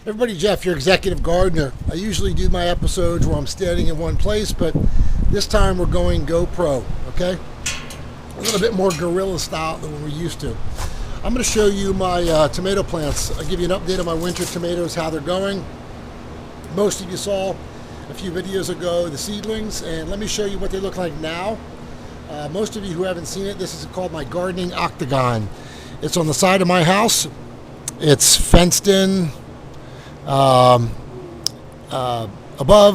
Everybody, Jeff, your executive gardener. I usually do my episodes where I'm standing in one place, but this time we're going GoPro, okay? A little bit more guerrilla style than we're used to. I'm going to show you my tomato plants. I'll give you an update on my winter tomatoes, how they're going. Most of you saw a few videos ago the seedlings, and let me show you what they look like now. Most of you who haven't seen it, this is called my gardening octagon. It's on the side of my house. It's fenced in. Above,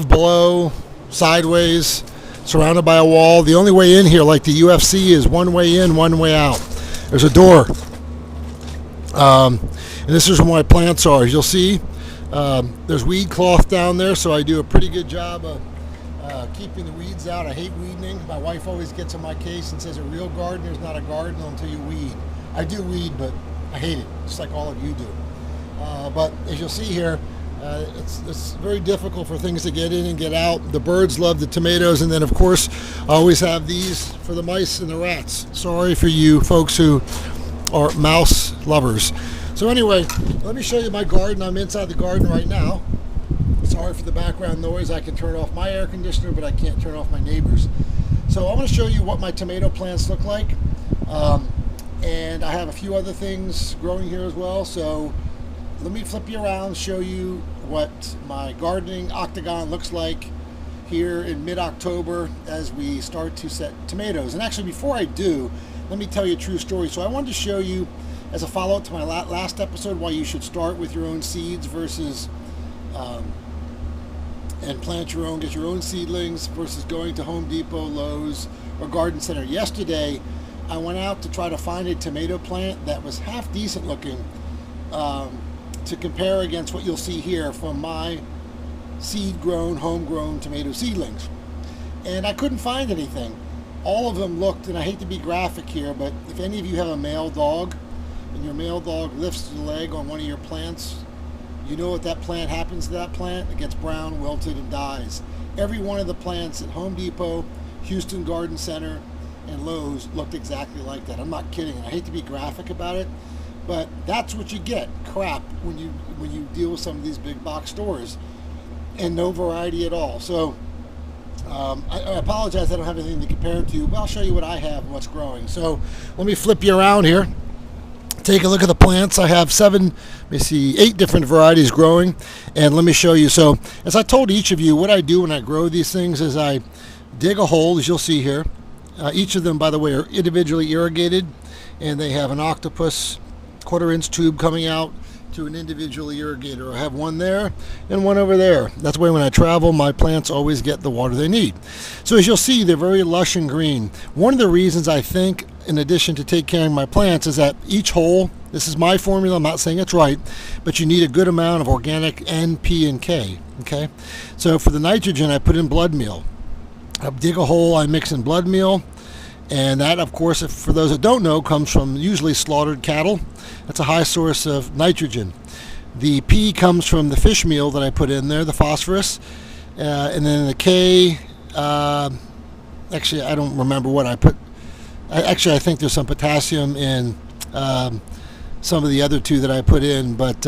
below, sideways, surrounded by a wall. The only way in here, like the UFC, is one way in, one way out. There's a door. And this is where my plants are. As you'll see, there's weed cloth down there, so I do a pretty good job of keeping the weeds out. I hate weeding. My wife always gets on my case and says a real gardener is not a gardener until you weed. I do weed, but I hate it, just like all of you do. But as you'll see here, it's very difficult for things to get in and get out. The birds love the tomatoes, and then of course I always have these for the mice and the rats. Sorry for you folks who are mouse lovers. So anyway, let me show you my garden. I'm inside the garden right now. Sorry for the background noise. I can turn off my air conditioner, but I can't turn off my neighbors. So I'm going to show you what my tomato plants look like. And I have a few other things growing here as well. So let me flip you around, show you what my gardening octagon looks like here in mid-October as we start to set tomatoes. And actually, before I do, let me tell you a true story. So I wanted to show you, as a follow-up to my last episode, why you should start with your own seeds versus and plant your own, get your own seedlings versus going to Home Depot, Lowe's, or Garden Center. Yesterday, I went out to try to find a tomato plant that was half decent looking, to compare against what you'll see here from my seed-grown, home-grown tomato seedlings. And I couldn't find anything. All of them looked, and I hate to be graphic here, but if any of you have a male dog, and your male dog lifts the leg on one of your plants, you know what that plant happens to that plant? It gets brown, wilted, and dies. Every one of the plants at Home Depot, Houston Garden Center, and Lowe's looked exactly like that. I'm not kidding. I hate to be graphic about it, but that's what you get, crap, when you deal with some of these big box stores, and no variety at all. So I apologize I don't have anything to compare it to, but I'll show you what I have and what's growing. So let me flip you around here. Take a look at the plants. I have 8 different varieties growing, and let me show you. So as I told each of you, what I do when I grow these things is I dig a hole, as you'll see here. Each of them, by the way, are individually irrigated, and they have an octopus 1/4-inch tube coming out to an individual irrigator. I have one there and one over there. That's why when I travel, my plants always get the water they need. So as you'll see, they're very lush and green. One of the reasons I think, in addition to take care of my plants, is that each hole, this is my formula, I'm not saying it's right, but you need a good amount of organic N, P, and K, okay? So for the nitrogen, I put in blood meal. I dig a hole, I mix in blood meal, and that, of course, for those that don't know, comes from usually slaughtered cattle. That's a high source of nitrogen. The P comes from the fish meal that I put in there, the phosphorus, and then the K, actually I don't remember what I put. I think there's some potassium in some of the other two that I put in, but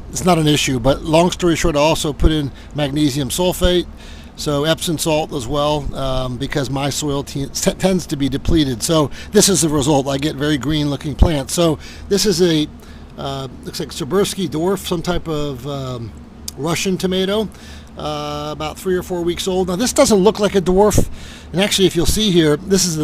it's not an issue. But long story short, I also put in magnesium sulfate, so Epsom salt as well, because my soil tends to be depleted. So this is the result. I get very green looking plants. So this is a looks like Sibirsky dwarf, some type of Russian tomato, about 3 or 4 weeks old. Now this doesn't look like a dwarf, and actually if you'll see here, this is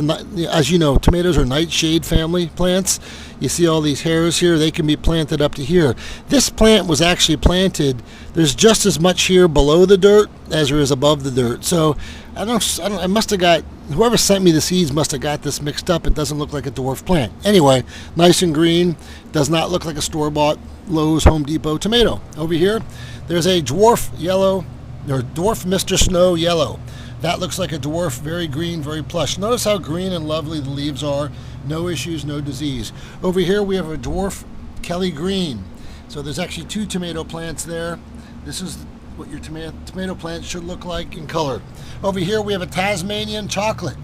as you know, tomatoes are nightshade family plants. You see all these hairs here, they can be planted up to here. This plant was actually planted, there's just as much here below the dirt as there is above the dirt. So I must have got, whoever sent me the seeds must have got this mixed up. It doesn't look like a dwarf plant. Anyway, nice and green, does not look like a store-bought Lowe's, Home Depot tomato. Over here, there's a dwarf yellow, or dwarf Mr. Snow yellow. That looks like a dwarf, very green, very plush. Notice how green and lovely the leaves are. No issues, no disease. Over here we have a dwarf Kelly green. So there's actually 2 tomato plants there. This is what your tomato plant should look like in color. Over here we have a Tasmanian chocolate.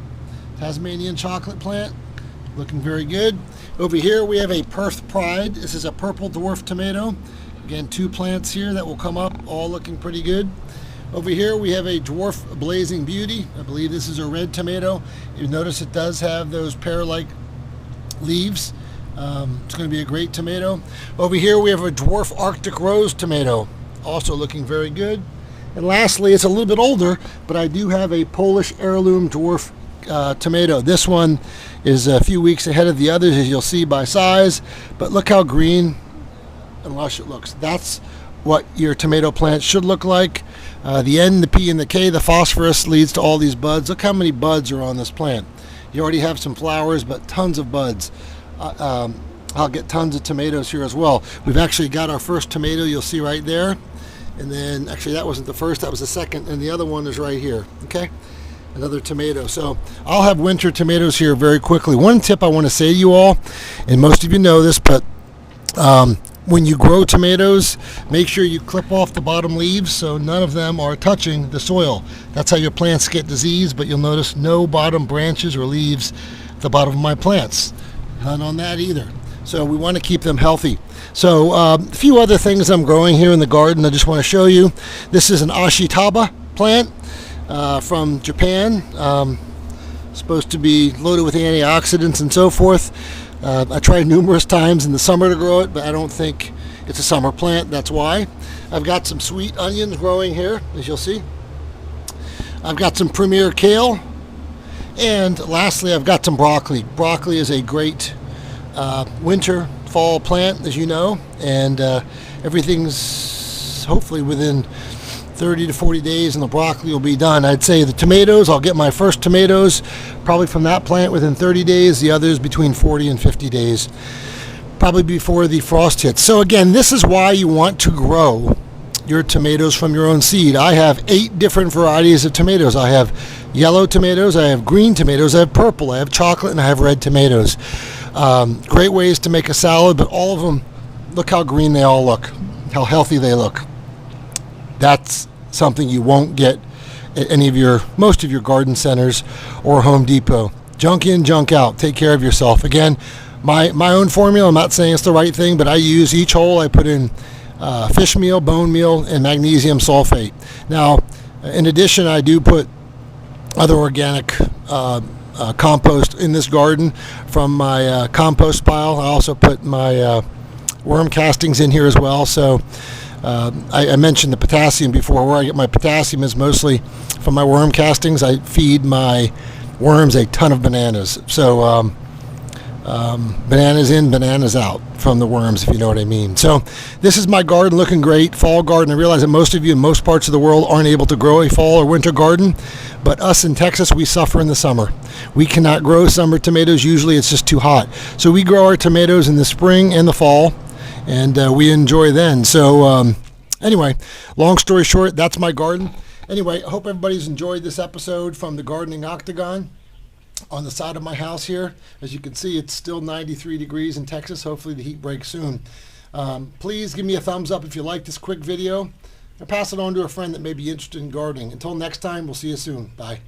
Tasmanian chocolate plant. Looking very good. Over here we have a Perth Pride. This is a purple dwarf tomato. Again, 2 plants here that will come up, all looking pretty good. Over here we have a dwarf Blazing Beauty. I believe this is a red tomato. You notice it does have those pear-like leaves. It's going to be a great tomato. Over here we have a dwarf Arctic Rose tomato, also looking very good. And lastly, it's a little bit older, but I do have a Polish heirloom dwarf tomato. This one is a few weeks ahead of the others, as you'll see by size, but look how green and lush it looks. That's what your tomato plant should look like. The N, the P, and the K, the phosphorus, leads to all these buds. Look how many buds are on this plant. You already have some flowers, but tons of buds. I'll get tons of tomatoes here as well. We've actually got our first tomato, you'll see right there. And then, actually that wasn't the first, that was the second, and the other one is right here, okay? Another tomato. So I'll have winter tomatoes here very quickly. One tip I want to say to you all, and most of you know this, but when you grow tomatoes, make sure you clip off the bottom leaves so none of them are touching the soil. That's how your plants get disease, but you'll notice no bottom branches or leaves at the bottom of my plants. None on that either. So we want to keep them healthy. So a few other things I'm growing here in the garden I just want to show you. This is an Ashitaba plant from Japan. Supposed to be loaded with antioxidants and so forth. I tried numerous times in the summer to grow it, but I don't think it's a summer plant. That's why. I've got some sweet onions growing here, as you'll see. I've got some premier kale. And lastly, I've got some broccoli. Broccoli is a great winter, fall plant, as you know, and everything's hopefully within 30 to 40 days and the broccoli will be done. I'd say the tomatoes, I'll get my first tomatoes probably from that plant within 30 days, the others between 40 and 50 days, probably before the frost hits. So again, this is why you want to grow your tomatoes from your own seed. I have 8 different varieties of tomatoes. I have yellow tomatoes, I have green tomatoes, I have purple, I have chocolate, and I have red tomatoes. Great ways to make a salad, but all of them, look how green they all look, how healthy they look. That's something you won't get at most of your garden centers or Home Depot. Junk in, junk out. Take care of yourself. Again, my own formula, I'm not saying it's the right thing, but I use each hole, I put in fish meal, bone meal, and magnesium sulfate. Now, in addition, I do put other organic compost in this garden from my compost pile. I also put my worm castings in here as well. So I mentioned the potassium before. Where I get my potassium is mostly from my worm castings. I feed my worms a ton of bananas. So bananas in, bananas out from the worms, if you know what I mean. So this is my garden looking great, fall garden. I realize that most of you in most parts of the world aren't able to grow a fall or winter garden, but us in Texas, we suffer in the summer. We cannot grow summer tomatoes. Usually it's just too hot. So we grow our tomatoes in the spring and the fall, and we enjoy then. So anyway, long story short, that's my garden. Anyway, I hope everybody's enjoyed this episode from the Gardening Octagon. On the side of my house here, as you can see, it's still 93 degrees in Texas. Hopefully the heat breaks soon. Please give me a thumbs up if you like this quick video, and pass it on to a friend that may be interested in gardening. Until next time, we'll see you soon. Bye.